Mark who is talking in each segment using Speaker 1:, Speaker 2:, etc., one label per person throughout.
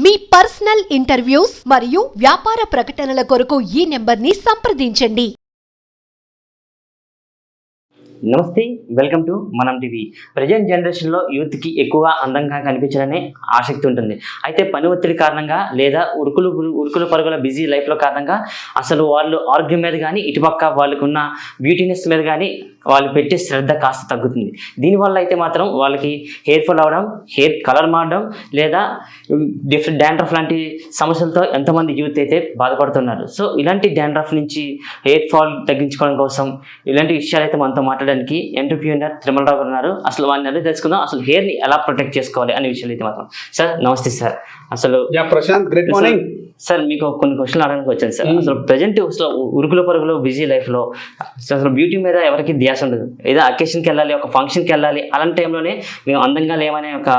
Speaker 1: మీ personal interviews మరియు వ్యాపార ప్రకటనల కొరకు ఈ నెంబర్ని సంప్రదించండి.
Speaker 2: నమస్తే, వెల్కమ్ టు మనం టీవీ. ప్రజెంట్ జనరేషన్లో యూత్కి ఎక్కువగా అందంగా కనిపించాలనే ఆసక్తి ఉంటుంది. అయితే పని ఒత్తిడి కారణంగా లేదా ఉరుకులు పరుగుల బిజీ లైఫ్లో కారణంగా అసలు వాళ్ళు ఆరోగ్యం మీద కానీ ఇటుపక్క వాళ్ళకున్న బ్యూటీనెస్ మీద కానీ వాళ్ళు పెట్టే శ్రద్ధ కాస్త తగ్గుతుంది. దీనివల్ల అయితే మాత్రం వాళ్ళకి హెయిర్ ఫాల్ అవడం, హెయిర్ కలర్ మారడం లేదా డిఫరెంట్ డాండ్రఫ్ లాంటి సమస్యలతో ఎంతోమంది యూత్ అయితే బాధపడుతున్నారు. సో ఇలాంటి డాండ్రఫ్ నుంచి హెయిర్ ఫాల్ తగ్గించుకోవడం కోసం ఇలాంటి విషయాలు అయితే మనతో మాట్లాడడానికి ఎంటర్‌ప్రెన్యూర్ తిరుమలరావు గారు ఉన్నారు. అసలు వారిని అడిగి తెలుసుకుందాం, అసలు హెయిర్ని ఎలా ప్రొటెక్ట్ చేసుకోవాలి అనే విషయాలు అయితే మాత్రం. సార్ నమస్తే సార్. అసలు
Speaker 3: ప్రశాంత్, గుడ్ మార్నింగ్
Speaker 2: సార్. మీకు కొన్ని క్వశ్చన్లు అడగడానికి వచ్చాను సార్. అసలు ప్రజెంట్ అసలు ఉరుకుల పరుగులు బిజీ లైఫ్లో అసలు బ్యూటీ మీద ఎవరికి ధ్యాస ఉండదు. ఏదో అకేషన్కి వెళ్ళాలి, ఒక ఫంక్షన్కి వెళ్ళాలి, అలాంటి టైంలోనే మేము అందంగా లేమనే ఒక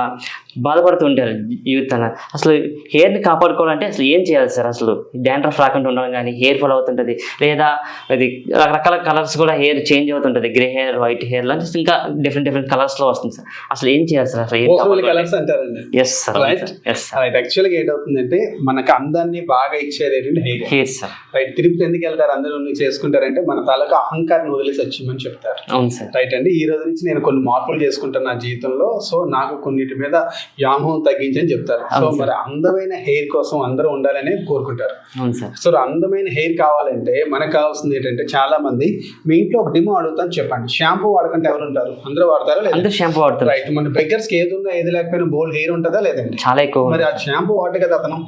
Speaker 2: బాధపడుతూ ఉంటారు యూత్ అన్న. అసలు హెయిర్ని కాపాడుకోవాలంటే అసలు ఏం చేయాలి సార్? అసలు డాండ్రఫ్ రాకుండా ఉండడం కానీ, హెయిర్ ఫాల్ అవుతుంటుంది, లేదా అది రకరకాల కలర్స్ కూడా హెయిర్ చేంజ్ అవుతుంటుంది, గ్రే హెయిర్, వైట్ హెయిర్ లాంటి ఇంకా డిఫరెంట్ కలర్స్లో వస్తుంది సార్. అసలు ఏం చేయాలి సార్? అసలు
Speaker 3: కలర్స్ అంటారండి.
Speaker 2: ఎస్ సార్,
Speaker 3: యాక్చువల్గా ఏంటవుతుందంటే మనకు అందాన్ని బాగా ఇచ్చేది హెయిర్ సార్. రైట్, తిరుపతి ఎందుకు వెళ్తారు అందరూ చేసుకుంటారంటే మన తలకు అహంకారాన్ని వదిలేసి వచ్చిమని చెప్తారు.
Speaker 2: అవును సార్.
Speaker 3: రైట్ అండి. ఈ రోజు నుంచి నేను కొన్ని మార్పులు చేసుకుంటాను నా జీవితంలో, సో నాకు కొన్నిటి మీద వ్యామోహం తగ్గించని చెప్తారు. సో మరి అందమైన హెయిర్ కోసం అందరూ ఉండాలని కోరుకుంటారు. సో అందమైన హెయిర్ కావాలంటే మనకు కావాల్సింది ఏంటంటే, చాలా మంది మీ ఇంట్లో ఒక డిమో అడుగుతాను చెప్పండి. షాంపూ వాడకంటే ఎవరు ఉంటారు? అందరూ వాడతారా? లేదా
Speaker 2: షాంపూ వాడతారు.
Speaker 3: రైట్. మన బెగ్గర్స్ కి ఏది ఉన్నా ఏది లేకపోయినా బోల్ హెయిర్ ఉంటుందా? లేదండి,
Speaker 2: చాలా ఎక్కువ.
Speaker 3: మరి ఆ షాంపూ వాడే కదా అతను.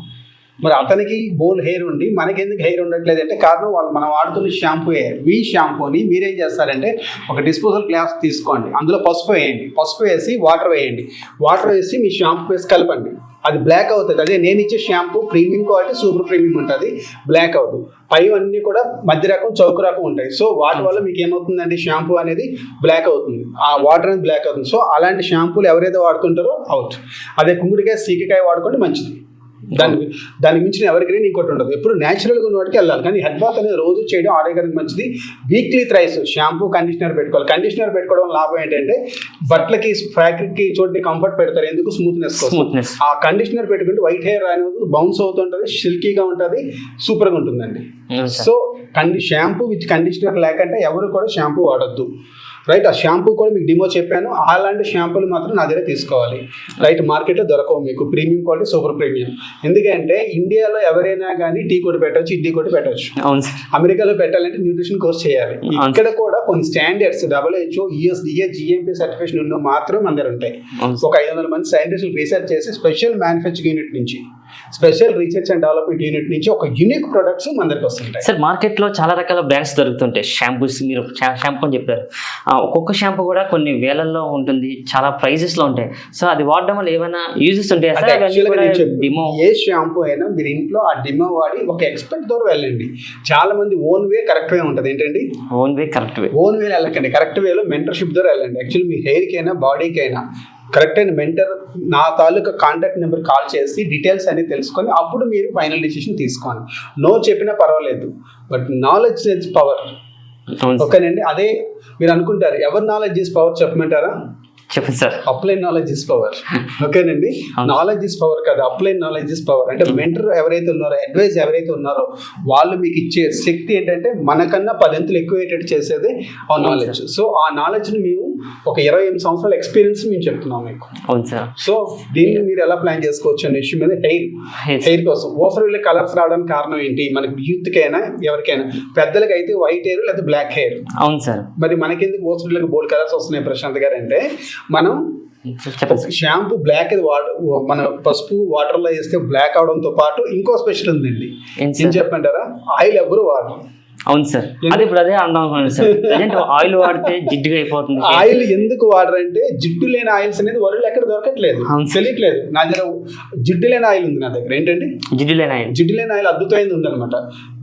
Speaker 3: మరి అతనికి బోల్ హెయిర్ ఉండి మనకి ఎందుకు హెయిర్ ఉండట్లేదు అంటే కారణం వాళ్ళు మనం వాడుతున్న షాంపూ హెయిర్. ఈ షాంపూని మీరేం చేస్తారంటే ఒక డిస్పోజల్ గ్లాస్ తీసుకోండి, అందులో పసుపు వేయండి, పసుపు వేసి వాటర్ వేయండి, వాటర్ వేసి మీ షాంపూ వేసి కలపండి. అది బ్లాక్ అవుతుంది. అదే నేను ఇచ్చే shampoo premium quality, super premium ఉంటుంది, బ్లాక్ అవుతుంది. పై అన్నీ కూడా మధ్య రకం, చౌక రకం ఉంటాయి. సో వాటి వల్ల మీకు ఏమవుతుందండి, షాంపూ అనేది బ్లాక్ అవుతుంది, ఆ వాటర్ అనేది బ్లాక్ అవుతుంది. సో అలాంటి షాంపూలు ఎవరైతే వాడుతుంటారో అవుట్. అదే కుంకుడికాయ, సీకకాయ వాడుకోండి, మంచిది. దానికి మించిన ఎవరికైనా ఇంకోటి ఉండదు. ఎప్పుడు న్యాచురల్గా ఉన్న వాటికి వెళ్ళాలి. కానీ హెడ్ బాత్ అనేది రోజు చేయడం ఆరోగ్యానికి మంచిది. వీక్లీ థ్రైస్ షాంపూ, కండిషనర్ పెట్టుకోవాలి. కండిషనర్ పెట్టుకోవడం లాభం ఏంటంటే బట్టలకి, ఫ్యాక్టరీకి చోటి కంఫర్ట్ పెడతారు. ఎందుకు? స్మూత్నెస్. ఆ కండిషనర్ పెట్టుకుంటే వైట్ హెయిర్ అనేది బౌన్స్ అవుతుంటుంది, సిల్కీగా ఉంటుంది, సూపర్గా ఉంటుందండి. సో షాంపూ విత్ కండిషనర్ లేకంటే ఎవరు కూడా షాంపూ వాడొద్దు. రైట్. ఆ షాంపూ కూడా మీకు డిమో చెప్పాను. అలాంటి షాంపూలు మాత్రం నా దగ్గర తీసుకోవాలి. రైట్. మార్కెట్లో దొరకవు మీకు ప్రీమియం క్వాలిటీ, సూపర్ ప్రీమియం. ఎందుకంటే ఇండియాలో ఎవరైనా కానీ టీ కొట్టి పెట్టవచ్చు, ఇడ్లీ కొట్టి పెట్టవచ్చు. అమెరికాలో పెట్టాలంటే న్యూట్రిషన్ కోర్స్ చేయాలి. ఇక్కడ కూడా కొన్ని standards WHO, USDA, GMP certification ఉన్న మాత్రం మన దగ్గర ఉంటాయి. ఒక 500 మంది సైంటిస్టులు రీసెర్చ్ చేసి స్పెషల్ మ్యానుఫ్యాక్చరింగ్ యూనిట్ నుంచి, special research and development unit నుంచి ఒక యూనిక్ ప్రొడక్ట్స్ మన దగ్గరకు వస్తుంటాయి.
Speaker 2: సార్ మార్కెట్లో చాలా రకాల బ్రాండ్స్ దొరుకుతుంటాయి. షాంపూస్, మీరు షాంపూ అని చెప్పారు. ఒక్కొక్క షాంపూ కూడా కొన్ని వేలల్లో ఉంటుంది, చాలా ప్రైజెస్లో ఉంటాయి. సో అది వాడడం వల్ల ఏమైనా యూజెస్ ఉంటాయి?
Speaker 3: ఏ షాంపూ అయినా మీరు ఇంట్లో ఆ డిమో వాడి ఒక ఎక్స్పర్ట్ ద్వారా వెళ్ళండి. చాలా మంది ఓన్ వే, కరెక్ట్ వే ఉంటుంది. ఏంటండి
Speaker 2: own way? Correct way.
Speaker 3: Own way వెళ్ళకండి, కరెక్ట్ వేలో మెంటర్షిప్ ద్వారా వెళ్ళండి. యాక్చువల్లీ మీ హెయిర్కి అయినా బాడీకి అయినా కరెక్ట్ అయిన మెంటర్ నా తాలూకా కాంటాక్ట్ నెంబర్ కాల్ చేసి డీటెయిల్స్ అన్ని తెలుసుకొని అప్పుడు మీరు ఫైనల్ డిసిషన్ తీసుకోండి. నో చెప్పినా పర్వాలేదు, బట్ నాలెడ్జ్ ఇస్ పవర్. ఓకేనండి. అదే మీరు అనుకుంటారు ఎవరు నాలెడ్జ్ ఇస్ పవర్ చెప్పమంటారా?
Speaker 2: చెప్పండి sir.
Speaker 3: Upline knowledge is power. ఓకేనండి. నాలెడ్జ్ ఇస్ పవర్ కాదు, అప్లైన్ నాలెడ్జ్ ఇస్ పవర్. అంటే మెంటర్ ఎవరైతే ఉన్నారో, అడ్వైజ్ ఎవరైతే ఉన్నారో వాళ్ళు మీకు ఇచ్చే శక్తి ఏంటంటే మనకన్నా 10 అంతలు ఎక్కువేటట్టు చేసేది ఆ నాలెడ్జ్. సో ఆ నాలెడ్జ్ని మేము ఒక 28 సంవత్సరాల ఎక్స్పీరియన్స్ మేము చెప్తున్నాం మీకు.
Speaker 2: అవును సార్.
Speaker 3: సో దీన్ని మీరు ఎలా ప్లాన్ చేసుకోవచ్చు అనే విషయం మీద హెయిర్ కోసం ఓవర్ వీళ్ళ కలర్స్ రావడానికి కారణం ఏంటి? మనకి యూత్కైనా ఎవరికైనా, పెద్దలకి అయితే వైట్ హెయిర్ లేదా బ్లాక్ హెయిర్.
Speaker 2: అవును సార్.
Speaker 3: మరి మనకెందుకు ఓవర్ వీళ్ళకి బోల్డ్ కలర్స్ వస్తున్నాయి ప్రశాంత్ గారు అంటే, మనం షాంపూ బ్లాక్ మన పసుపు వాటర్ లో వేస్తే బ్లాక్ అవడంతో పాటు ఇంకో స్పెషల్ ఉందండి. ఏం చెప్పంటారా? ఆయిల్ ఎవరు వాడరు.
Speaker 2: అవును సార్. అదే ఇప్పుడు అదే అందాం సార్. ఆయిల్ వాడితే జిడ్డుగా అయిపోతుంది.
Speaker 3: ఆయిల్ ఎందుకు వాడరంటే జిడ్డు లేని ఆయిల్స్ అనేది వరల్డ్ ఎక్కడ దొరకట్లేదు, తెలియట్లేదు. నా దగ్గర జిడ్డు లేని ఆయిల్ ఉంది. నా దగ్గర ఏంటంటే జిడ్డు లేని ఆయిల్ అద్భుతమైనది ఉందన్నమాట.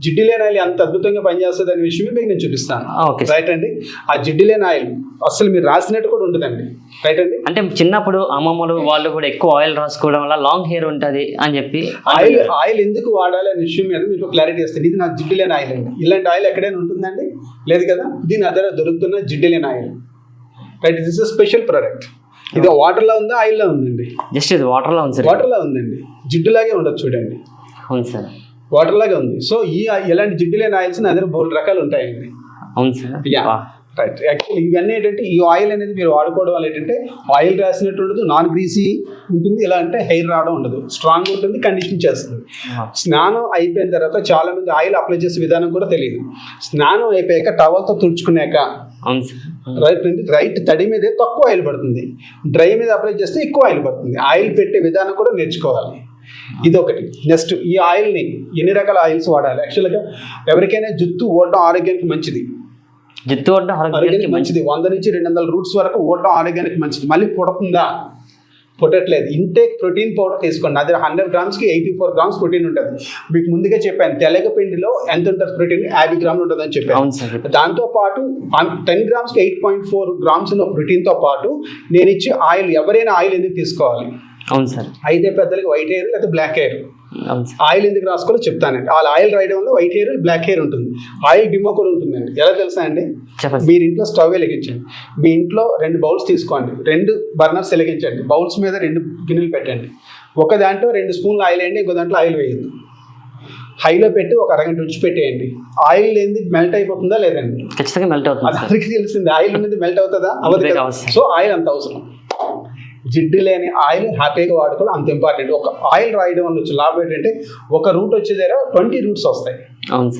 Speaker 3: జిడ్డు లేని ఆయిల్ అంత అద్భుతంగా పనిచేస్తుంది అనే విషయం మీకు నేను చూపిస్తాను. రైట్ అండి. ఆ జిడ్డు లేని ఆయిల్ అసలు మీరు రాసినట్టు కూడా ఉంటుందండి. రైట్ అండి.
Speaker 2: అంటే చిన్నప్పుడు అమ్మమ్మలు వాళ్ళు కూడా ఎక్కువ ఆయిల్ రాసుకోవడం వల్ల లాంగ్ హెయిర్ ఉంటుంది అని చెప్పి
Speaker 3: ఆయిల్ ఎందుకు వాడాలి అనే విషయం మీద మీకు క్లారిటీ వస్తుంది. ఇది నాకు జిడ్డు లేని ఆయిల్ అండి. ఇలాంటి ఆయిల్ ఎక్కడైనా ఉంటుందండి? లేదు కదా. దీని అదర దొరుకుతున్న జిడ్డు లేని oil. Right. This is special product. ఇది వాటర్ లో ఉందా, ఆయిల్ లో ఉందండి?
Speaker 2: జస్ట్ ఇది వాటర్ లో ఉంది.
Speaker 3: వాటర్ లో ఉందండి. జిడ్డులాగే ఉండదు చూడండి,
Speaker 2: అవును సార్.
Speaker 3: వాటర్ లాగే ఉంది. సో ఇలాంటి జిడ్డు లేని ఆయిల్స్ నా దగ్గర బోల్డ్ రకాలు ఉంటాయండి.
Speaker 2: అవును సార్.
Speaker 3: రైట్. యాక్చువల్లీ ఇవన్నీ ఏంటంటే ఈ ఆయిల్ అనేది మీరు వాడుకోవడం వల్ల ఏంటంటే ఆయిల్ రాసినట్టు ఉండదు, నాన్ గ్రీసీ ఉంటుంది. ఇలా అంటే హెయిర్ రావడం ఉండదు, స్ట్రాంగ్ ఉంటుంది, కండిషన్ చేస్తుంది. స్నానం అయిపోయిన తర్వాత చాలా మంది ఆయిల్ అప్లై చేసే విధానం కూడా తెలియదు. స్నానం అయిపోయాక టవల్తో తుడుచుకున్నాక రైట్ తడి మీదే తక్కువ ఆయిల్ పడుతుంది, డ్రై మీద అప్లై చేస్తే ఎక్కువ ఆయిల్ పడుతుంది. ఆయిల్ పెట్టే విధానం కూడా నేర్చుకోవాలి. ఇదొకటి. నెక్స్ట్ ఈ ఆయిల్ని ఎన్ని రకాల ఆయిల్స్ వాడాలి. యాక్చువల్గా ఎవరికైనా జుట్టు ఓడడం ఆరోగ్యానికి మంచిది,
Speaker 2: జుట్టు ఓడడం ఆరోగ్యానికి మంచిది.
Speaker 3: 100 నుంచి 200 రూట్స్ వరకు ఓడడం ఆరోగ్యానికి మంచిది. మళ్ళీ పుడుతుందా? పుట్టట్లేదు. ఇంటేక్ ప్రోటీన్ పౌడర్ తీసుకోండి. అది 100 గ్రామ్స్కి 84 గ్రామ్స్ ప్రోటీన్ ఉంటుంది. మీకు ముందుగా చెప్పాను తెల్లగపిండిలో ఎంత ఉంటుంది ప్రోటీన్, 50 గ్రాములు ఉంటుంది అని చెప్పాను. దాంతోపాటు 10 గ్రామ్స్కి 8.4 గ్రామ్స్ ఉన్న ప్రోటీన్తో పాటు నేను ఇచ్చే ఆయిల్, ఎవరైనా ఆయిల్ ఎందుకు తీసుకోవాలి?
Speaker 2: అవును సార్.
Speaker 3: అయితే పెద్దలకి వైట్ హెయిర్ లేదా బ్లాక్ హెయిర్, ఆయిల్ ఎందుకు రాసుకోవాలో చెప్తానండి. వాళ్ళ ఆయిల్ రాయడం వల్ల వైట్ హెయిర్ బ్లాక్ హెయిర్ ఉంటుంది. ఆయిల్ డిమో కూడా ఉంటుందండి. ఎలా తెలుసా అండి? మీరు ఇంట్లో స్టవ్ వెలిగించండి, మీ ఇంట్లో 2 బౌల్స్ తీసుకోండి, 2 బర్నర్స్ వెలిగించండి, బౌల్స్ మీద 2 గిన్నెలు పెట్టండి. ఒక దాంట్లో 2 స్పూన్లు ఆయిల్ వేయండి, ఇంకో దాంట్లో ఆయిల్ వేయద్దు. హైలో పెట్టి ఒక అరగంట రుచి పెట్టేయండి. ఆయిల్ ఏంది మెల్ట్ అయిపోతుందా లేదండి?
Speaker 2: ఖచ్చితంగా మెల్ట్ అవుతుంది.
Speaker 3: అది అందరికీ తెలిసింది. ఆయిల్ అనేది మెల్ట్ అవుతుందా? అవ్వదు కదా. సో ఆయిల్ అంత అవసరం. జిడ్డు లేని ఆయిల్ హ్యాపీగా వాడుకోవడం అంత ఇంపార్టెంట్. ఒక ఆయిల్ రాయడం వల్ల వచ్చే లాభం ఏంటంటే ఒక రూట్ వచ్చే దగ్గర 20 రూట్స్ వస్తాయి.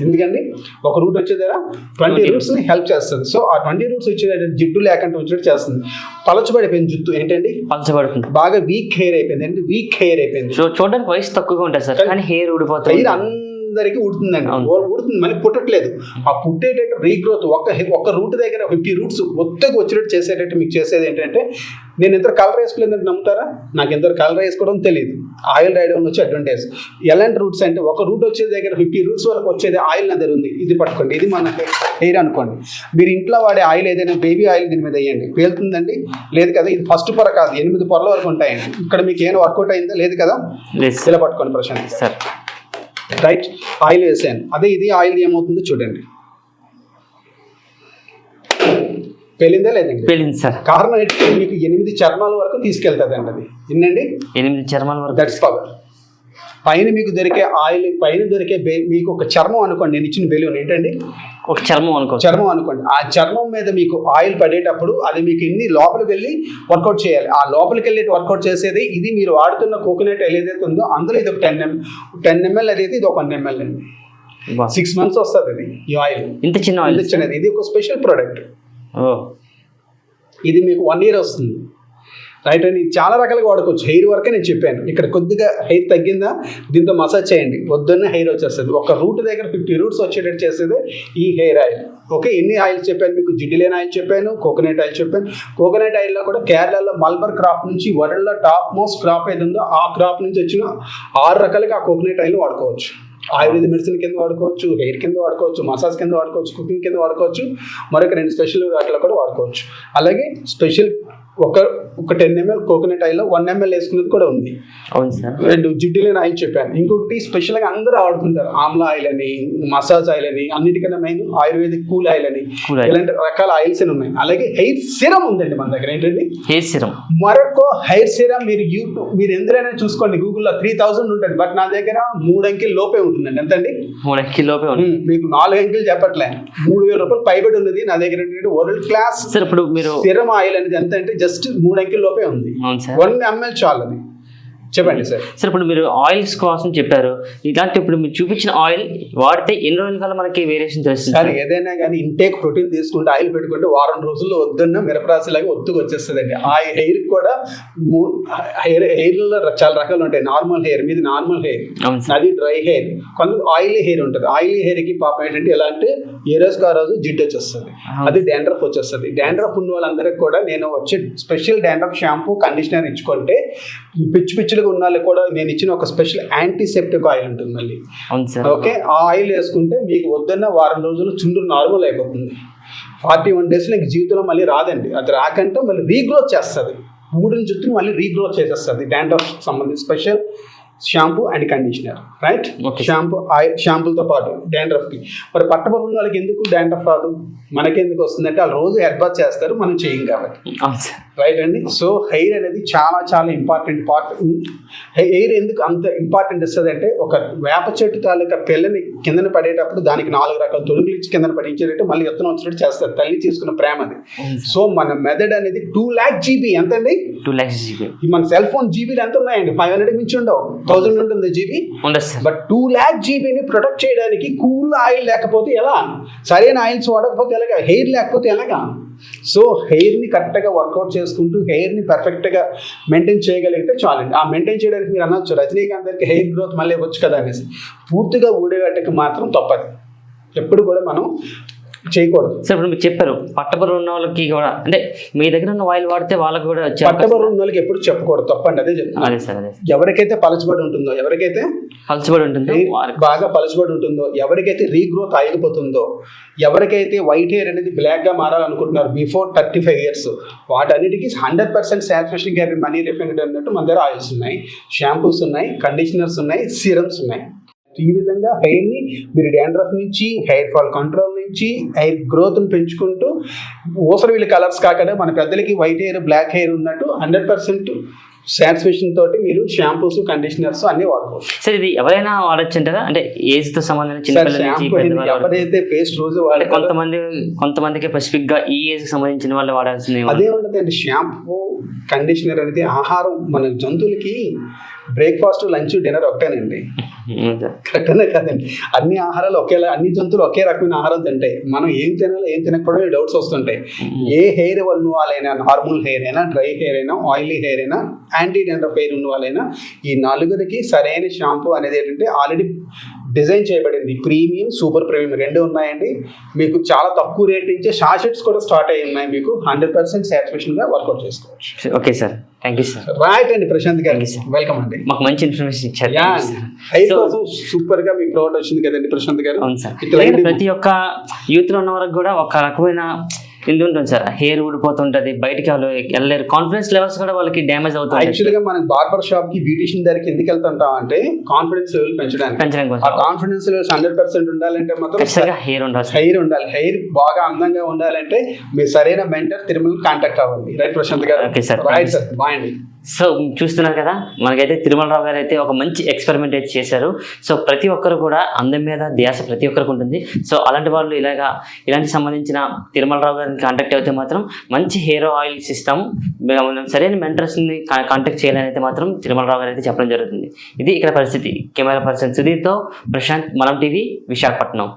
Speaker 3: ఎందుకండి? ఒక రూట్ వచ్చే దగ్గర 20 రూట్స్ని హెల్ప్ చేస్తుంది. సో ఆ 20 రూట్స్ వచ్చే జిడ్డు లేకుండా వచ్చేటట్టు చేస్తుంది. పలచబడిపోయింది జుట్టు ఏంటండి?
Speaker 2: పలచబడుతుంది.
Speaker 3: బాగా వీక్ హెయిర్ అయిపోయింది అండి. వీక్ హెయిర్ అయిపోయింది.
Speaker 2: చూడడానికి వయసు తక్కువగా ఉంటుంది సార్, కానీ హెయిర్ ఊడిపోతుంది.
Speaker 3: హెయిర్ అందరికీ ఉడుతుందండి, ఉడుతుంది, మళ్ళీ పుట్టట్లేదు. ఆ పుట్టేటట్టు రీగ్రోత్ ఒక రూట్ దగ్గర 50 రూట్స్ ఒత్తకు వచ్చేటట్టు చేసేటట్టు మీకు చేసేది ఏంటంటే, నేను ఎంత కలర్ వేసుకోలేదంటే నమ్ముతారా? నాకు ఎంత కలర్ వేసుకోవడం తెలియదు. ఆయిల్ రాయడం వచ్చే అడ్వాంటేజ్. ఎలాంటి రూట్స్ అంటే ఒక రూట్ వచ్చే దగ్గర 50 రూట్స్ వరకు వచ్చేది ఆయిల్ నా దగ్గర ఉంది. ఇది పట్టుకోండి, ఇది మన హెయిర్ అనుకోండి. మీరు ఇంట్లో వాడే ఆయిల్ ఏదైనా బేబీ ఆయిల్ దీని మీద వేయండి, పేలుతుందండి? లేదు కదా. ఇది ఫస్ట్ పొర కాదు, 8 పొరల వరకు ఉంటాయండి. ఇక్కడ మీకు ఏమైనా వర్కౌట్ అయిందా? లేదు కదా. ఇలా పట్టుకోండి ప్రశాంత్ సార్. రైట్, ఆయిల్ వేసాను. అదే ఇది ఆయిల్ ఏమవుతుందో చూడండి. పేలిందా లేదండి?
Speaker 2: పేలింది సార్.
Speaker 3: కారణం ఏంటంటే మీకు 8 చర్మాల వరకు తీసుకెళ్తుంది అండి. అది ఎన్నండి?
Speaker 2: 8 చర్మాల వరకు.
Speaker 3: That's power. పైన మీకు దొరికే ఆయిల్, పైన దొరికే మీకు ఒక చర్మం అనుకోండి. నేను ఇచ్చిన బెలూన్ ఏంటండి?
Speaker 2: ఒక చర్మం అనుకోండి.
Speaker 3: చర్మం అనుకోండి. ఆ చర్మం మీద మీకు ఆయిల్ పడేటప్పుడు అది మీకు ఇన్ని లోపలికి వెళ్ళి వర్కౌట్ చేయాలి. ఆ లోపలికి వెళ్ళి వర్కౌట్ చేసేది ఇది. మీరు వాడుతున్న కోకోనట్ ఆయిల్ ఏదైతే ఉందో అందులో ఇది ఒక 10 ml అదైతే ఇది ఒక 1 ml అండి. 6 months వస్తుంది అది ఈ ఆయిల్.
Speaker 2: ఇంత చిన్న ఆయిల్
Speaker 3: చిన్నది. ఇది ఒక స్పెషల్ ప్రోడక్ట్. ఇది మీకు 1 year వస్తుంది. రైట్ అండి. ఇది చాలా రకాలుగా వాడుకోవచ్చు. హెయిర్ వరకే నేను చెప్పాను. ఇక్కడ కొద్దిగా హెయిర్ తగ్గిందా దీంతో మసాజ్ చేయండి, వద్దన్న హెయిర్ వచ్చేస్తుంది. ఒక రూట్ దగ్గర 50 రూట్స్ వచ్చేటట్టు చేసేది ఈ హెయిర్ ఆయిల్. ఓకే, ఎన్ని ఆయిల్స్ చెప్పాను మీకు? జిడ్డు లేని ఆయిల్ చెప్పాను, కోకోనట్ ఆయిల్ చెప్పాను. కోకోనట్ ఆయిల్లో కూడా కేరళలో మల్బర్ క్రాప్ నుంచి వరల్డ్లో టాప్ మోస్ట్ క్రాప్ ఏది ఉందో ఆ క్రాప్ నుంచి వచ్చిన 6 రకాలుగా ఆ కోకోనట్ ఆయిల్ వాడుకోవచ్చు. ఆయుర్వేద మెడిసిన్ కింద వాడుకోవచ్చు, హెయిర్ కింద వాడుకోవచ్చు, మసాజ్ కింద వాడుకోవచ్చు, కుకింగ్ కింద వాడుకోవచ్చు, మరొక 2 స్పెషల్ వాటిలో కూడా వాడుకోవచ్చు. అలాగే స్పెషల్ ఒక 10 ml కోకోనట్ ఆయిల్లో 1 ml వేసుకునేది కూడా ఉంది.
Speaker 2: అవును సార్.
Speaker 3: 2 జిడ్డు లేని ఆయిల్ చెప్పాను. ఇంకొకటి స్పెషల్గా అందరూ వాడుకుంటారు, ఆమ్లా ఆయిల్ అని, మసాజ్ ఆయిల్ అని, అన్నిటికన్నా మెయిన్ ఆయుర్వేదిక్ కూల్ ఆయిల్ అని, ఇలాంటి రకాల ఆయిల్స్ అని ఉన్నాయి. అలాగే హెయిర్ సిరం ఉందండి మన దగ్గర. ఏంటండి? Hair serum. మరొక హెయిర్ సిరం మీరు ఎందులోనే చూసుకోండి, గూగుల్లో 3000 ఉంటుంది. బట్ నా దగ్గర 3 అంకెల లోపే ఉంటుందండి. ఎంతండి?
Speaker 2: 3 అంకెల లోపే ఉంటుంది.
Speaker 3: మీకు 4 అంకెలు చెప్పట్లే, 3000 రూపాయలు పైబడి ఉన్నది నా దగ్గర. World class
Speaker 2: sir. ఇప్పుడు మీరు
Speaker 3: సిరం ఆయిల్ అనేది ఎంత అంటే జస్ట్ 3 అంకెల లోపే ఉంది. 1 ml చాలు. అది చెప్పండి సార్.
Speaker 2: సార్ ఇప్పుడు మీరు ఆయిల్స్ కోసం చెప్పారు. ఇలాంటి ఇప్పుడు మీరు చూపించిన ఆయిల్ వాడితే ఎన్ని రోజుల కాలం మనకి వేరియేషన్ తెలుస్తుంది
Speaker 3: సార్? ఏదైనా కానీ ఇంటేక్ ప్రోటీన్ తీసుకుంటే ఆయిల్ పెట్టుకుంటే వారం రోజుల్లో వద్దన్న మిరపరాశిలాగా ఒత్తుకు వచ్చేస్తుందండి. ఆ హెయిర్ కూడా హెయిర్లో చాలా రకాలు ఉంటాయి. నార్మల్ హెయిర్, మీది నార్మల్ హెయిర్, అది డ్రై హెయిర్, కొంత ఆయిలీ హెయిర్ ఉంటుంది. ఆయిలీ హెయిర్కి పాపం ఏంటంటే ఎలా అంటే ఏ రోజుకి ఆ రోజు జిడ్డు వచ్చేస్తుంది, అది డాండ్రఫ్ వచ్చేస్తుంది. డాండ్రఫ్ ఉన్న వాళ్ళందరికీ కూడా నేను వచ్చే స్పెషల్ డాండ్రఫ్ షాంపూ కండిషనర్ ఇచ్చుకుంటే పిచ్చి ఉన్న వాళ్ళకి కూడా నేను ఇచ్చిన ఒక స్పెషల్ యాంటీసెప్టిక్ ఆయిల్ ఉంటుంది మళ్ళీ. ఓకే, ఆ ఆయిల్ వేసుకుంటే మీకు వద్దన్న వారం రోజులు చుండ్రు నార్మల్ అయిపోతుంది. 41 days నీకు జీవితంలో మళ్ళీ రాదండి. అది రాకంటే మళ్ళీ రీగ్రోత్ చేస్తుంది. ఊడిన జుట్టుని మళ్ళీ రీగ్రోత్ చేసేస్తుంది. డాండ్రఫ్ సంబంధించి special shampoo and conditioner. Right, షాంపూలతో పాటు డాండ్రఫ్కి. మరి పట్టబడి వాళ్ళకి ఎందుకు డాండ్రఫ్ రాదు? మనకెందుకు వస్తుందంటే వాళ్ళు రోజు హెడ్ బాత్ చేస్తారు, మనం చేయం కాబట్టి. రైట్ అండి. సో హెయిర్ అనేది చాలా చాలా ఇంపార్టెంట్ పార్ట్. హెయిర్ ఎందుకు అంత ఇంపార్టెంట్ ఇస్తుంది అంటే, ఒక వేప చెట్టు తాలూకా పిల్లని కిందన పడేటప్పుడు దానికి 4 రకాల తొడుగులు ఇచ్చి కిందన పడించేటట్టు మళ్ళీ ఎత్తున వచ్చినట్టు చేస్తారు. తల్లి తీసుకున్న ప్రేమ అది. సో మన మెథడ్ అనేది 2 lakh GB ఎంతండి?
Speaker 2: 2 lakhs GB.
Speaker 3: మన సెల్ ఫోన్ జీబీలు ఎంత ఉన్నాయండి? 500 మించి ఉండవు, 1000 ఉంటుంది జీబీ.
Speaker 2: ఉండదు సార్.
Speaker 3: బట్ 2 lakh GBని ప్రొటెక్ట్ చేయడానికి కూల్ ఆయిల్ లేకపోతే ఎలా, సరైన ఆయిల్స్ వాడకపోతే ఎలాగా, హెయిర్ లేకపోతే ఎలాగా? సో హెయిర్ని కరెక్ట్గా వర్కౌట్ చేసుకుంటూ హెయిర్ని పర్ఫెక్ట్గా మెయింటైన్ చేయగలిగితే చాలండి. ఆ మెయింటైన్ చేయడానికి మీరు అనొచ్చు రజనీకాంత్ గారికి హెయిర్ గ్రోత్ మళ్ళీ వచ్చు కదా అనేసి. పూర్తిగా ఊడేవాటికి మాత్రం తప్పదు, ఎప్పుడు కూడా మనం చేయకూడదు.
Speaker 2: సార్ ఇప్పుడు మీరు చెప్పారు పట్టబరు ఉన్న వాళ్ళకి కూడా, అంటే మీ దగ్గర ఉన్న ఆయిల్ వాడితే వాళ్ళకి కూడా వచ్చే
Speaker 3: పట్టబరు ఉన్న వాళ్ళకి ఎప్పుడు చెప్పకూడదు, తప్పండి. అదే చెప్తాను.
Speaker 2: అదే సార్, అదే
Speaker 3: ఎవరికైతే పలచబడి ఉంటుందో, ఎవరికైతే
Speaker 2: పలచబడి ఉంటుందో,
Speaker 3: బాగా పలచబడి ఉంటుందో, ఎవరికైతే రీగ్రోత్ ఆగిపోతుందో, ఎవరికైతే వైట్ హెయిర్ అనేది బ్లాక్గా మారాలనుకుంటున్నారు బిఫోర్ 35 years, వాటన్నిటికీ 100% సాచురేషన్ గ్యారెంటీ మనీ రిఫైండ్ అన్నట్టు మన దగ్గర ఆయిల్స్ ఉన్నాయి, షాంపూస్ ఉన్నాయి, కండిషనర్స్ ఉన్నాయి, సీరమ్స్ ఉన్నాయి. ఈ విధంగా హెయిర్ని మీరు డాండ్రఫ్ నుంచి, హెయిర్ ఫాల్ కంట్రోల్ నుంచి, హెయిర్ గ్రోత్ని పెంచుకుంటూ, ఊసరవిల్లి కలర్స్ కాకుండా మన పెద్దలకి వైట్ హెయిర్ బ్లాక్ హెయిర్ ఉన్నట్టు 100% సాటిస్ఫాక్షన్ తోటి మీరు షాంపూస్ కండిషనర్స్ అన్ని వాడుకోవచ్చు.
Speaker 2: సార్ ఇది ఎవరైనా వాడచ్చు అంటారా? అంటే ఏజ్ తో సంబంధించిన చిన్నపిల్లల
Speaker 3: ఎవరైతే పేస్ట్ రోజు వాడే,
Speaker 2: కొంతమందికి స్పెసిఫిక్ గా ఈ ఏజ్ కి సంబంధించిన వాళ్ళు వాడాల్సింది
Speaker 3: అదే ఉండదండి. షాంపూ కండిషనర్ అనేది ఆహారం, మన జంతువులకి బ్రేక్ఫాస్ట్ లంచ్ డిన్నర్ ఒకటేనండి, కరెక్టేనే కాదండి. అన్ని ఆహారాలు ఒకేలా, అన్ని జంతువులు ఒకే రకమైన ఆహారం తింటాయి. మనం ఏం తినాలో ఏం తినకపోవడం డౌట్స్ వస్తుంటాయి. ఏ హెయిర్ ఉన్న వాళ్ళైనా, నార్మల్ హెయిర్ అయినా, డ్రై హెయిర్ అయినా, ఆయిలీ హెయిర్ అయినా, యాంటీ డాండ్రఫ్ హెయిర్ ఉన్న వాళ్ళైనా, ఈ 4కి సరైన షాంపూ అనేది ఏంటంటే ఆల్రెడీ డిజైన్ చేయబడింది. ప్రీమియం, సూపర్ ప్రీమియం 2 ఉన్నాయండి. మీకు చాలా తక్కువ రేట్ నుంచే షాషెట్స్ కూడా స్టార్ట్ అయ్యి ఉన్నాయి. మీకు 100% సాటిస్ఫాక్షన్గా వర్కౌట్ చేసుకోవచ్చు.
Speaker 2: Okay sir, thank you sir.
Speaker 3: Right అండి ప్రశాంత్ గారు, వెల్కమ్ అండి.
Speaker 2: మాకు మంచి ఇన్ఫర్మేషన్ ఇచ్చారు.
Speaker 3: హెయిర్ కోసం సూపర్ గా మీ ప్రోడక్ట్ వచ్చింది కదండి ప్రశాంత్ గారు.
Speaker 2: అవును సార్. ప్రతి ఒక్క యూత్ లో ఉన్న వరకు కూడా ఒక రకమైన ఇది ఉంటుంది సార్, హెయిర్ ఊడిపోతుంటది, బయటికి వాళ్ళు వెళ్ళలేరు, కాన్ఫిడెన్స్ లెవెల్స్ కూడా వాళ్ళకి డ్యామేజ్ అవుతుంది.
Speaker 3: యాక్చువల్ గా మనం బార్బర్ షాప్ కి, బ్యూటిషియన్ దగ్గరికి ఎందుకు వెళ్తుంటాం అంటే కాన్ఫిడెన్స్ లెవెల్ పెంచడానికి. ఆ కాన్ఫిడెన్స్ లెవెల్స్ 100% ఉండాలంటే మాత్రం
Speaker 2: హెయిర్ ఉండాలి.
Speaker 3: హెయిర్ బాగా అందంగా ఉండాలంటే మీరు సరైన మెంటర్ తిరుమల కాంటాక్ట్ అవ్వండి. రైట్ ప్రశాంత్ గారు?
Speaker 2: Okay sir,
Speaker 3: right sir, bye అండి.
Speaker 2: సో చూస్తున్నారు కదా, మనకైతే తిరుమల రావు గారు అయితే ఒక మంచి ఎక్స్పెరిమెంట్ అయితే చేశారు. సో ప్రతి ఒక్కరు కూడా అందం మీద ధ్యాస ప్రతి ఒక్కరికి ఉంటుంది. సో అలాంటి వాళ్ళు ఇలాంటి సంబంధించిన తిరుమల రావు గారిని కాంటాక్ట్ అయితే మాత్రం మంచి హెయిర్ ఆయిల్స్ ఇస్తాము. సరైన మెంటర్స్ని కాంటాక్ట్ చేయాలని అయితే మాత్రం తిరుమల రావు గారు అయితే చెప్పడం జరుగుతుంది. ఇది ఇక్కడ పరిస్థితి. కెమెరా పర్సన్ సుధీర్తో ప్రశాంత్, మనం టీవీ, విశాఖపట్నం.